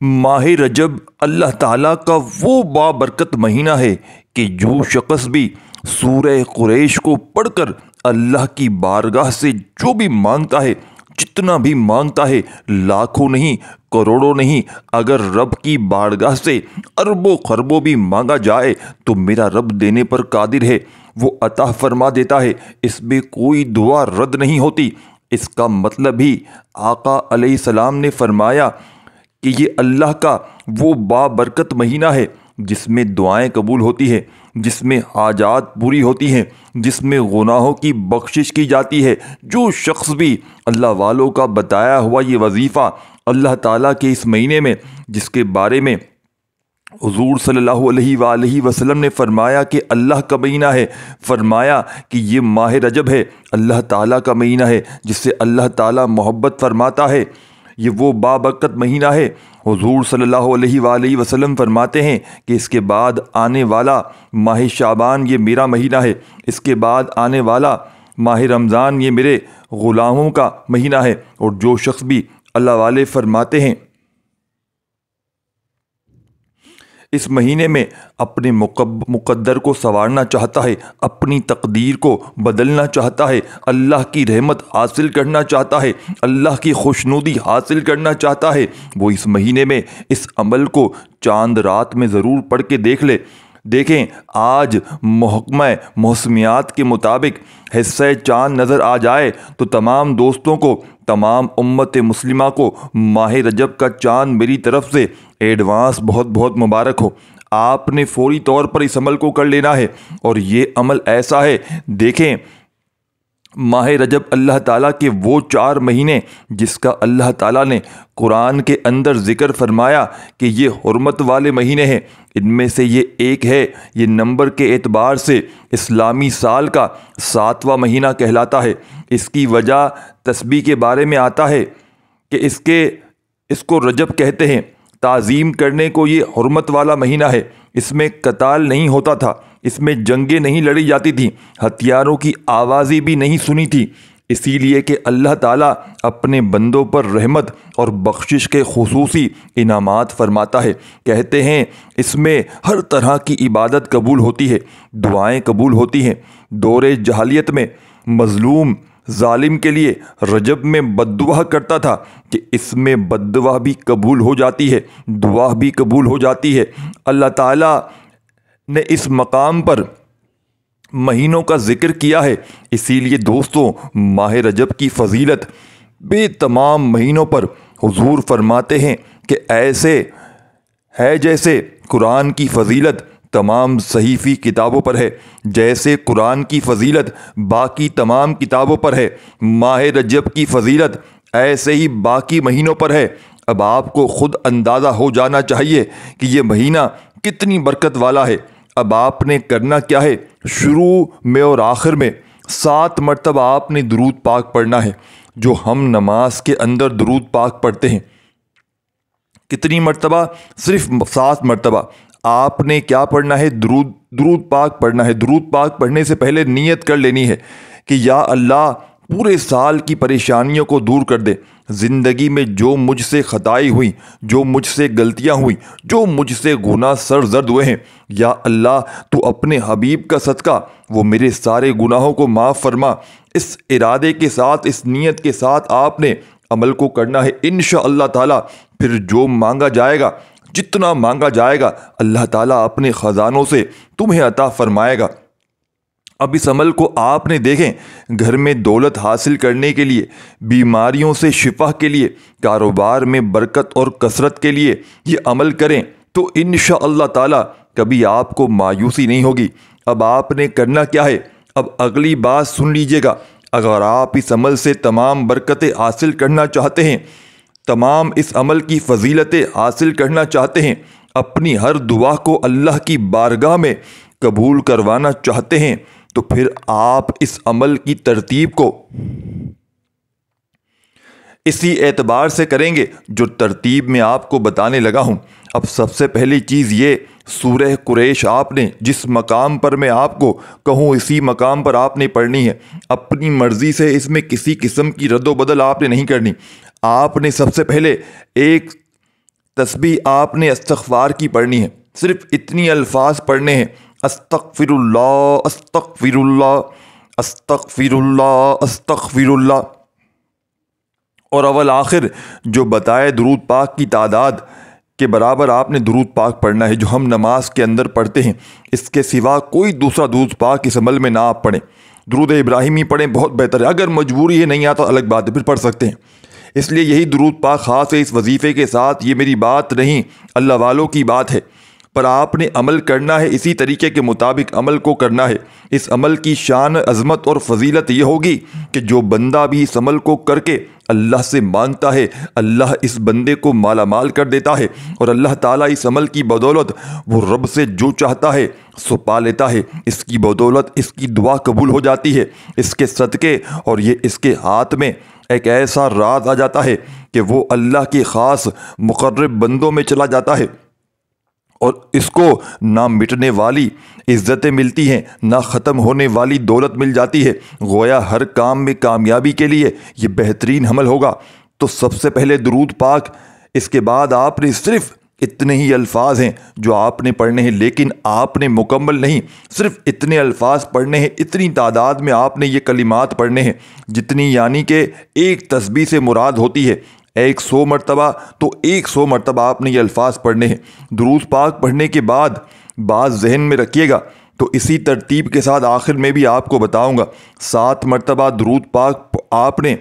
ماہ رجب اللہ تعالیٰ کا وہ بابرکت مہینہ ہے کہ جو شخص بھی سورہ قریش کو پڑھ کر اللہ کی بارگاہ سے جو بھی مانگتا ہے، جتنا بھی مانگتا ہے، لاکھوں نہیں، کروڑوں نہیں، اگر رب کی بارگاہ سے اربوں خربوں بھی مانگا جائے تو میرا رب دینے پر قادر ہے، وہ عطا فرما دیتا ہے۔ اس میں کوئی دعا رد نہیں ہوتی۔ اس کا مطلب ہی آقا علیہ السلام نے فرمایا کہ یہ اللہ کا وہ بابرکت مہینہ ہے جس میں دعائیں قبول ہوتی ہیں، جس میں حاجات پوری ہوتی ہیں، جس میں گناہوں کی بخشش کی جاتی ہے۔ جو شخص بھی اللہ والوں کا بتایا ہوا یہ وظیفہ اللہ تعالیٰ کے اس مہینے میں، جس کے بارے میں حضور صلی اللہ علیہ وآلہ وسلم نے فرمایا کہ اللہ کا مہینہ ہے، فرمایا کہ یہ ماہ رجب ہے، اللہ تعالیٰ کا مہینہ ہے جس سے اللہ تعالیٰ محبت فرماتا ہے، یہ وہ بابرکت مہینہ ہے۔ حضور صلی اللہ علیہ وآلہ وسلم فرماتے ہیں کہ اس کے بعد آنے والا ماہ شعبان یہ میرا مہینہ ہے، اس کے بعد آنے والا ماہ رمضان یہ میرے غلاموں کا مہینہ ہے۔ اور جو شخص بھی اللہ والے فرماتے ہیں اس مہینے میں اپنے مقدر کو سنوارنا چاہتا ہے، اپنی تقدیر کو بدلنا چاہتا ہے، اللہ کی رحمت حاصل کرنا چاہتا ہے، اللہ کی خوشنودی حاصل کرنا چاہتا ہے، وہ اس مہینے میں اس عمل کو چاند رات میں ضرور پڑھ کے دیکھ لے۔ دیکھیں، آج محکمہ موسمیات کے مطابق حصہ چاند نظر آ جائے تو تمام دوستوں کو، تمام امت مسلمہ کو ماہ رجب کا چاند میری طرف سے ایڈوانس بہت بہت مبارک ہو۔ آپ نے فوری طور پر اس عمل کو کر لینا ہے، اور یہ عمل ایسا ہے، دیکھیں ماہ رجب اللہ تعالیٰ کے وہ 4 مہینے جس کا اللہ تعالیٰ نے قرآن کے اندر ذکر فرمایا کہ یہ حرمت والے مہینے ہیں، ان میں سے یہ ایک ہے۔ یہ نمبر کے اعتبار سے اسلامی سال کا 7واں مہینہ کہلاتا ہے۔ اس کی وجہ تسبیح کے بارے میں آتا ہے کہ اس کو رجب کہتے ہیں، تعظیم کرنے کو یہ حرمت والا مہینہ ہے۔ اس میں قتال نہیں ہوتا تھا، اس میں جنگیں نہیں لڑی جاتی تھیں، ہتھیاروں کی آوازیں بھی نہیں سنی تھی، اسی لیے کہ اللہ تعالیٰ اپنے بندوں پر رحمت اور بخشش کے خصوصی انعامات فرماتا ہے۔ کہتے ہیں اس میں ہر طرح کی عبادت قبول ہوتی ہے، دعائیں قبول ہوتی ہیں۔ دور جاہلیت میں مظلوم ظالم کے لیے رجب میں بد دعا کرتا تھا کہ اس میں بد دعا بھی قبول ہو جاتی ہے، دعا بھی قبول ہو جاتی ہے۔ اللہ تعالیٰ نے اس مقام پر مہینوں کا ذکر کیا ہے، اسی لیے دوستوں ماہ رجب کی فضیلت بے تمام مہینوں پر حضور فرماتے ہیں کہ ایسے ہے جیسے قرآن کی فضیلت تمام صحیفی کتابوں پر ہے، جیسے قرآن کی فضیلت باقی تمام کتابوں پر ہے، ماہ رجب کی فضیلت ایسے ہی باقی مہینوں پر ہے۔ اب آپ کو خود اندازہ ہو جانا چاہیے کہ یہ مہینہ کتنی برکت والا ہے۔ اب آپ نے کرنا کیا ہے، شروع میں اور آخر میں 7 مرتبہ آپ نے درود پاک پڑھنا ہے، جو ہم نماز کے اندر درود پاک پڑھتے ہیں۔ کتنی مرتبہ؟ صرف 7 مرتبہ۔ آپ نے کیا پڑھنا ہے؟ درود پاک پڑھنا ہے۔ درود پاک پڑھنے سے پہلے نیت کر لینی ہے کہ یا اللہ پورے سال کی پریشانیوں کو دور کر دے، زندگی میں جو مجھ سے خطائیں ہوئی، جو مجھ سے غلطیاں ہوئیں، جو مجھ سے گناہ سرزد ہوئے ہیں، یا اللہ تو اپنے حبیب کا صدقہ وہ میرے سارے گناہوں کو معاف فرما۔ اس ارادے کے ساتھ، اس نیت کے ساتھ آپ نے عمل کو کرنا ہے۔ انشاءاللہ تعالیٰ پھر جو مانگا جائے گا، جتنا مانگا جائے گا، اللہ تعالیٰ اپنے خزانوں سے تمہیں عطا فرمائے گا۔ اب اس عمل کو آپ نے دیکھیں، گھر میں دولت حاصل کرنے کے لیے، بیماریوں سے شفا کے لیے، کاروبار میں برکت اور کثرت کے لیے یہ عمل کریں تو انشاءاللہ تعالیٰ کبھی آپ کو مایوسی نہیں ہوگی۔ اب آپ نے کرنا کیا ہے؟ اب اگلی بات سن لیجئے گا۔ اگر آپ اس عمل سے تمام برکتیں حاصل کرنا چاہتے ہیں، تمام اس عمل کی فضیلتیں حاصل کرنا چاہتے ہیں، اپنی ہر دعا کو اللہ کی بارگاہ میں قبول کروانا چاہتے ہیں، تو پھر آپ اس عمل کی ترتیب کو اسی اعتبار سے کریں گے جو ترتیب میں آپ کو بتانے لگا ہوں۔ اب سب سے پہلی چیز یہ، سورہ قریش آپ نے جس مقام پر میں آپ کو کہوں اسی مقام پر آپ نے پڑھنی ہے۔ اپنی مرضی سے اس میں کسی قسم کی رد و بدل آپ نے نہیں کرنی۔ آپ نے سب سے پہلے ایک تسبیح آپ نے استغفار کی پڑھنی ہے، صرف اتنی الفاظ پڑھنے ہیں، استغفر اللہ استغفر اللہ استغفر اللہ استغفر اللہ، اور اول آخر جو بتائے درود پاک کی تعداد کے برابر آپ نے درود پاک پڑھنا ہے جو ہم نماز کے اندر پڑھتے ہیں۔ اس کے سوا کوئی دوسرا درود پاک اس عمل میں نہ آپ پڑھیں، درود ابراہیمی پڑھیں، بہت بہتر ہے۔ اگر مجبوری ہے نہیں آتا الگ بات ہے، پھر پڑھ سکتے ہیں۔ اس لیے یہی درود پاک خاص ہے اس وظیفے کے ساتھ، یہ میری بات نہیں اللہ والوں کی بات ہے، پر آپ نے عمل کرنا ہے، اسی طریقے کے مطابق عمل کو کرنا ہے۔ اس عمل کی شان، عظمت اور فضیلت یہ ہوگی کہ جو بندہ بھی اس عمل کو کر کے اللہ سے مانگتا ہے، اللہ اس بندے کو مالا مال کر دیتا ہے، اور اللہ تعالیٰ اس عمل کی بدولت وہ رب سے جو چاہتا ہے سو پا لیتا ہے۔ اس کی بدولت اس کی دعا قبول ہو جاتی ہے، اس کے صدقے، اور یہ اس کے ہاتھ میں ایک ایسا راز آ جاتا ہے کہ وہ اللہ کے خاص مقرب بندوں میں چلا جاتا ہے، اور اس کو نہ مٹنے والی عزتیں ملتی ہیں، نہ ختم ہونے والی دولت مل جاتی ہے۔ گویا ہر کام میں کامیابی کے لیے یہ بہترین عمل ہوگا۔ تو سب سے پہلے درود پاک، اس کے بعد آپ نے صرف اتنے ہی الفاظ ہیں جو آپ نے پڑھنے ہیں، لیکن آپ نے مکمل نہیں، صرف اتنے الفاظ پڑھنے ہیں، اتنی تعداد میں آپ نے یہ کلمات پڑھنے ہیں جتنی، یعنی کہ ایک تسبیح سے مراد ہوتی ہے 100 مرتبہ، تو 100 مرتبہ آپ نے یہ الفاظ پڑھنے ہیں۔ درود پاک پڑھنے کے بعد بات ذہن میں رکھیے گا، تو اسی ترتیب کے ساتھ آخر میں بھی آپ کو بتاؤں گا۔ 7 مرتبہ درود پاک آپ نے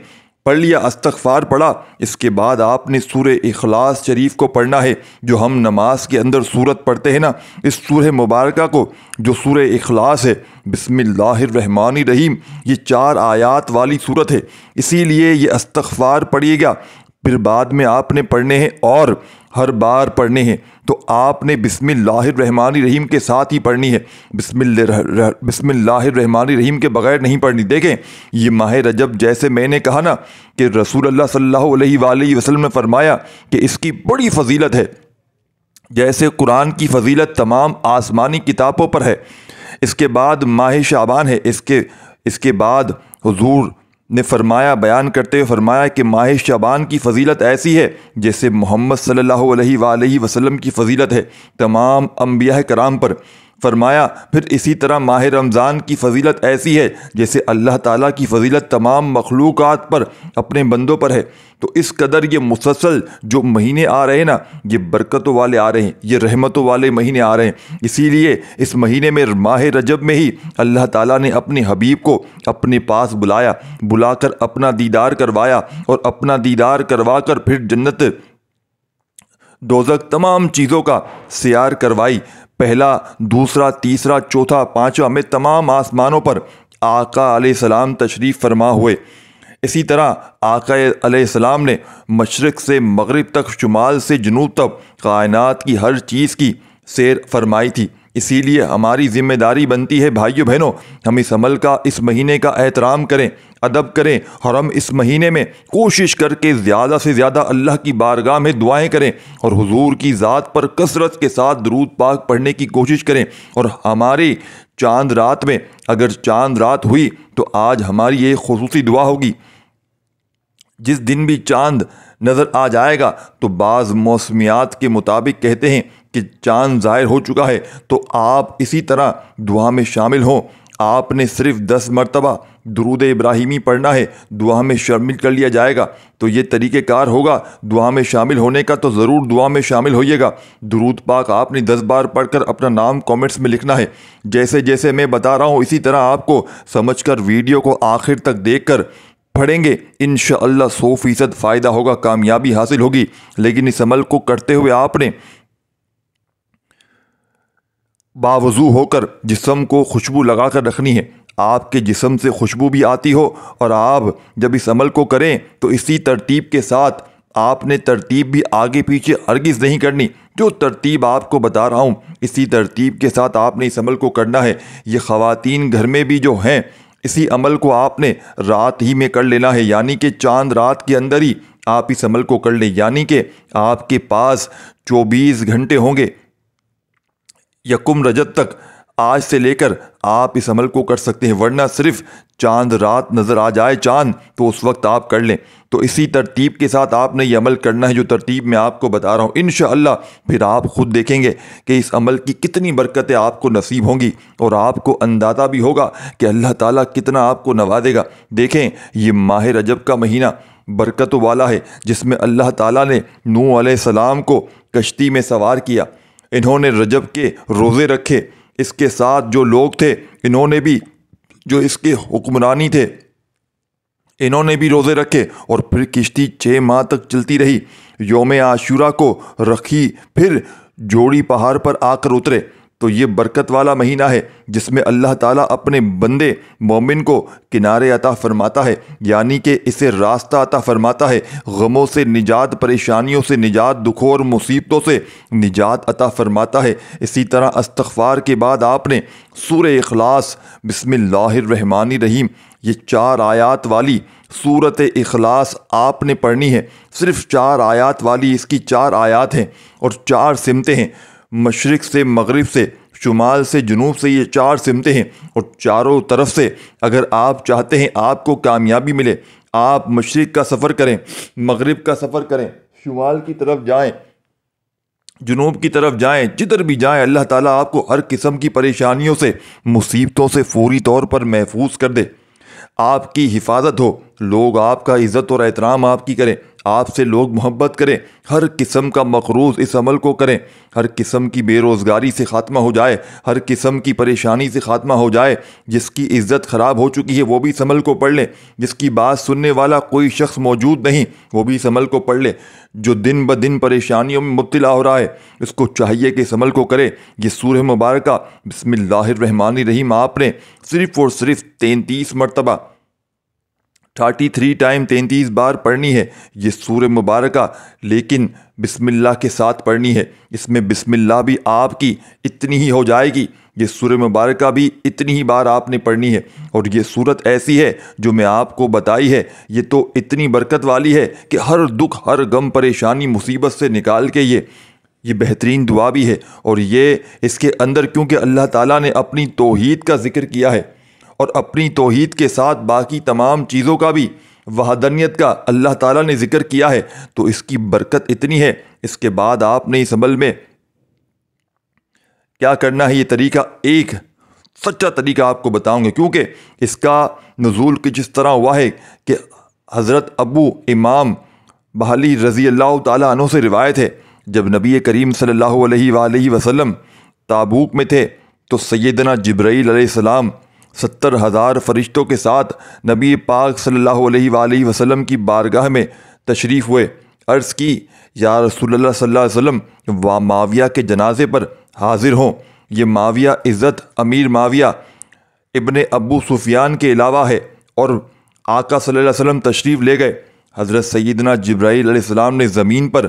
پڑھ لیا، استغفار پڑھا، اس کے بعد آپ نے سورہ اخلاص شریف کو پڑھنا ہے جو ہم نماز کے اندر سورت پڑھتے ہیں نا، اس سورہ مبارکہ کو جو سورہ اخلاص ہے، بسم اللہ الرحمن الرحیم، یہ 4 آیات والی سورت ہے، اسی لیے یہ استغفار پڑھیے گا، پھر بعد میں آپ نے پڑھنے ہیں اور ہر بار پڑھنے ہیں، تو آپ نے بسم اللہ الرحمن الرحیم کے ساتھ ہی پڑھنی ہے، بسم اللہ الرحمن الرحیم کے بغیر نہیں پڑھنی۔ دیکھیں یہ ماہ رجب، جیسے میں نے کہا نا کہ رسول اللہ صلی اللہ علیہ وآلہ وسلم نے فرمایا کہ اس کی بڑی فضیلت ہے، جیسے قرآن کی فضیلت تمام آسمانی کتابوں پر ہے۔ اس کے بعد ماہ شعبان ہے، اس کے بعد حضور نے فرمایا، بیان کرتے ہوئے فرمایا کہ ماہ شعبان کی فضیلت ایسی ہے جیسے محمد صلی اللہ علیہ وآلہ وسلم کی فضیلت ہے تمام انبیاء کرام پر۔ فرمایا پھر اسی طرح ماہ رمضان کی فضیلت ایسی ہے جیسے اللہ تعالیٰ کی فضیلت تمام مخلوقات پر، اپنے بندوں پر ہے۔ تو اس قدر یہ مسلسل جو مہینے آ رہے ہیں نا، یہ برکتوں والے آ رہے ہیں، یہ رحمتوں والے مہینے آ رہے ہیں۔ اسی لیے اس مہینے میں، ماہ رجب میں ہی اللہ تعالیٰ نے اپنے حبیب کو اپنے پاس بلا کر اپنا دیدار کروایا، اور اپنا دیدار کروا کر پھر جنت، دوزخ، تمام چیزوں کا سیار کروائی۔ پہلا، دوسرا، تیسرا، چوتھا، پانچواں میں تمام آسمانوں پر آقا علیہ السلام تشریف فرما ہوئے۔ اسی طرح آقا علیہ السلام نے مشرق سے مغرب تک، شمال سے جنوب تک کائنات کی ہر چیز کی سیر فرمائی تھی۔ اسی لیے ہماری ذمہ داری بنتی ہے بھائیو بہنوں، ہم اس عمل کا، اس مہینے کا احترام کریں، ادب کریں، اور ہم اس مہینے میں کوشش کر کے زیادہ سے زیادہ اللہ کی بارگاہ میں دعائیں کریں، اور حضور کی ذات پر کثرت کے ساتھ درود پاک پڑھنے کی کوشش کریں۔ اور ہماری چاند رات میں، اگر چاند رات ہوئی تو آج ہماری یہ خصوصی دعا ہوگی، جس دن بھی چاند نظر آ جائے گا تو بعض موسمیات کے مطابق کہتے ہیں کہ چاند ظاہر ہو چکا ہے، تو آپ اسی طرح دعا میں شامل ہوں۔ آپ نے صرف 10 مرتبہ درود ابراہیمی پڑھنا ہے، دعا میں شامل کر لیا جائے گا۔ تو یہ طریقہ کار ہوگا دعا میں شامل ہونے کا، تو ضرور دعا میں شامل ہوئیے گا۔ درود پاک آپ نے 10 بار پڑھ کر اپنا نام کامنٹس میں لکھنا ہے۔ جیسے جیسے میں بتا رہا ہوں اسی طرح آپ کو سمجھ کر ویڈیو کو آخر تک دیکھ کر پڑھیں گے، انشاءاللہ 100% فائدہ ہوگا، کامیابی حاصل ہوگی۔ لیکن اس عمل کو کرتے ہوئے آپ نے باوضو ہو کر جسم کو خوشبو لگا کر رکھنی ہے، آپ کے جسم سے خوشبو بھی آتی ہو، اور آپ جب اس عمل کو کریں تو اسی ترتیب کے ساتھ آپ نے ترتیب بھی آگے پیچھے ہرگز نہیں کرنی، جو ترتیب آپ کو بتا رہا ہوں اسی ترتیب کے ساتھ آپ نے اس عمل کو کرنا ہے۔ یہ خواتین گھر میں بھی جو ہیں، اسی عمل کو آپ نے رات ہی میں کر لینا ہے، یعنی کہ چاند رات کے اندر ہی آپ اس عمل کو کر لیں، یعنی کہ آپ کے پاس 24 گھنٹے ہوں گے، یکم رجب تک آج سے لے کر آپ اس عمل کو کر سکتے ہیں، ورنہ صرف چاند رات نظر آ جائے چاند تو اس وقت آپ کر لیں۔ تو اسی ترتیب کے ساتھ آپ نے یہ عمل کرنا ہے جو ترتیب میں آپ کو بتا رہا ہوں۔ انشاءاللہ پھر آپ خود دیکھیں گے کہ اس عمل کی کتنی برکتیں آپ کو نصیب ہوں گی، اور آپ کو اندازہ بھی ہوگا کہ اللہ تعالیٰ کتنا آپ کو نوازے گا۔ دیکھیں، یہ ماہ رجب کا مہینہ برکت والا ہے، جس میں اللہ تعالیٰ نے نوح علیہ السلام کو کشتی میں سوار کیا، انہوں نے رجب کے روزے رکھے، اس کے ساتھ جو لوگ تھے انہوں نے بھی، جو اس کے حکمرانی تھے انہوں نے بھی روزے رکھے، اور پھر کشتی 6 ماہ تک چلتی رہی۔ یوم عاشورہ کو رکھی، پھر جوڑی پہاڑ پر آ کر اترے۔ تو یہ برکت والا مہینہ ہے جس میں اللہ تعالیٰ اپنے بندے مومن کو کنارے عطا فرماتا ہے، یعنی کہ اسے راستہ عطا فرماتا ہے، غموں سے نجات، پریشانیوں سے نجات، دکھوں اور مصیبتوں سے نجات عطا فرماتا ہے۔ اسی طرح استغفار کے بعد آپ نے سورہ اخلاص، بسم اللہ الرحمن الرحیم، یہ 4 آیات والی سورۃ اخلاص آپ نے پڑھنی ہے۔ صرف 4 آیات والی اس کی 4 آیات ہیں، اور 4 سمتیں ہیں، مشرق سے مغرب سے، شمال سے جنوب سے، یہ 4 سمتیں ہیں، اور چاروں طرف سے اگر آپ چاہتے ہیں آپ کو کامیابی ملے، آپ مشرق کا سفر کریں، مغرب کا سفر کریں، شمال کی طرف جائیں، جنوب کی طرف جائیں، جدھر بھی جائیں، اللہ تعالیٰ آپ کو ہر قسم کی پریشانیوں سے، مصیبتوں سے فوری طور پر محفوظ کر دے، آپ کی حفاظت ہو، لوگ آپ کا عزت اور احترام آپ کی کریں، آپ سے لوگ محبت کریں، ہر قسم کا مقروض اس عمل کو کریں، ہر قسم کی بے روزگاری سے خاتمہ ہو جائے، ہر قسم کی پریشانی سے خاتمہ ہو جائے، جس کی عزت خراب ہو چکی ہے وہ بھی اس عمل کو پڑھ لیں، جس کی بات سننے والا کوئی شخص موجود نہیں وہ بھی اس عمل کو پڑھ لے، جو دن بدن پریشانیوں میں مبتلا ہو رہا ہے اس کو چاہیے کہ اس عمل کو کرے۔ یہ سورہ مبارکہ بسم اللہ الرحمن الرحیم آپ نے صرف اور صرف 33 مرتبہ 33 ٹائم 33 بار پڑھنی ہے یہ سورہ مبارکہ، لیکن بسم اللہ کے ساتھ پڑھنی ہے۔ اس میں بسم اللہ بھی آپ کی اتنی ہی ہو جائے گی، یہ سورہ مبارکہ بھی اتنی ہی بار آپ نے پڑھنی ہے، اور یہ صورت ایسی ہے جو میں آپ کو بتائی ہے، یہ تو اتنی برکت والی ہے کہ ہر دکھ، ہر غم، پریشانی، مصیبت سے نکال کے یہ بہترین دعا بھی ہے، اور یہ اس کے اندر کیونکہ اللہ تعالیٰ نے اپنی توحید کا ذکر کیا ہے، اور اپنی توحید کے ساتھ باقی تمام چیزوں کا بھی، وحدانیت کا اللہ تعالیٰ نے ذکر کیا ہے، تو اس کی برکت اتنی ہے۔ اس کے بعد آپ نے اس عمل میں کیا کرنا ہے، یہ طریقہ ایک سچا طریقہ آپ کو بتاؤں گا، کیونکہ اس کا نزول کچھ اس طرح ہوا ہے کہ حضرت ابو امام بہلی رضی اللہ تعالیٰ عنہ سے روایت ہے، جب نبی کریم صلی اللہ علیہ وآلہ وسلم تابوک میں تھے تو سیدنا جبرائیل علیہ السلام 70,000 فرشتوں کے ساتھ نبی پاک صلی اللہ علیہ وآلہ وسلم کی بارگاہ میں تشریف ہوئے۔ عرض کی، یا رسول اللہ صلی اللہ علیہ وسلم، معاویہ کے جنازے پر حاضر ہوں۔ یہ معاویہ عزت امیر معاویہ ابن ابو سفیان کے علاوہ ہے، اور آقا صلی اللہ علیہ وسلم تشریف لے گئے۔ حضرت سیدنا جبرائیل علیہ السلام نے زمین پر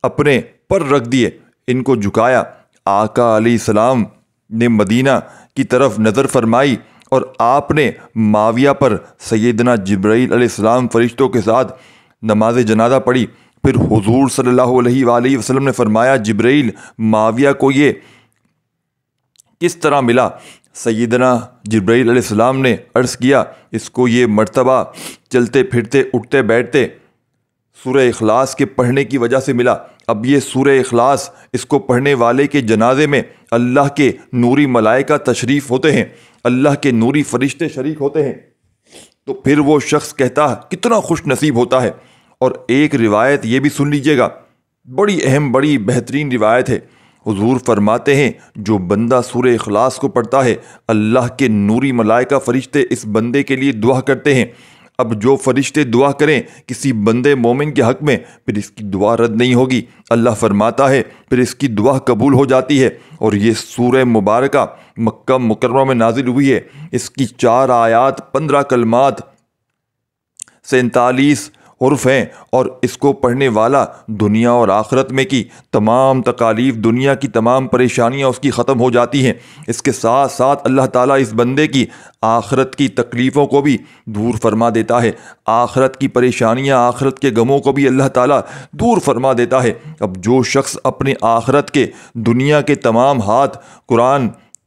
اپنے پر رکھ دیے، ان کو جھکایا۔ آقا علیہ السلام نے مدینہ کی طرف نظر فرمائی، اور آپ نے معاویہ پر سیدنا جبرائیل علیہ السلام فرشتوں کے ساتھ نماز جنازہ پڑھی۔ پھر حضور صلی اللہ علیہ وآلہ وسلم نے فرمایا، جبرائیل معاویہ کو یہ کس طرح ملا؟ سیدنا جبرائیل علیہ السلام نے عرض کیا، اس کو یہ مرتبہ چلتے پھرتے اٹھتے بیٹھتے سورہ اخلاص کے پڑھنے کی وجہ سے ملا۔ اب یہ سورہ اخلاص، اس کو پڑھنے والے کے جنازے میں اللہ کے نوری ملائکہ تشریف ہوتے ہیں، اللہ کے نوری فرشتے شریک ہوتے ہیں، تو پھر وہ شخص کہتا کتنا خوش نصیب ہوتا ہے۔ اور ایک روایت یہ بھی سن لیجئے گا، بڑی اہم، بڑی بہترین روایت ہے۔ حضور فرماتے ہیں، جو بندہ سورہ اخلاص کو پڑھتا ہے، اللہ کے نوری ملائکہ فرشتے اس بندے کے لیے دعا کرتے ہیں۔ اب جو فرشتے دعا کریں کسی بندے مومن کے حق میں، پھر اس کی دعا رد نہیں ہوگی، اللہ فرماتا ہے پھر اس کی دعا قبول ہو جاتی ہے۔ اور یہ سورہ مبارکہ مکہ مکرمہ میں نازل ہوئی ہے، اس کی 4 آیات، 15 کلمات، 47 حرف ہیں، اور اس کو پڑھنے والا دنیا اور آخرت میں کی تمام تکالیف، دنیا کی تمام پریشانیاں اس کی ختم ہو جاتی ہیں۔ اس کے ساتھ ساتھ اللہ تعالیٰ اس بندے کی آخرت کی تکلیفوں کو بھی دور فرما دیتا ہے، آخرت کی پریشانیاں، آخرت کے غموں کو بھی اللہ تعالیٰ دور فرما دیتا ہے۔ اب جو شخص اپنے آخرت کے، دنیا کے تمام ہاتھ قرآن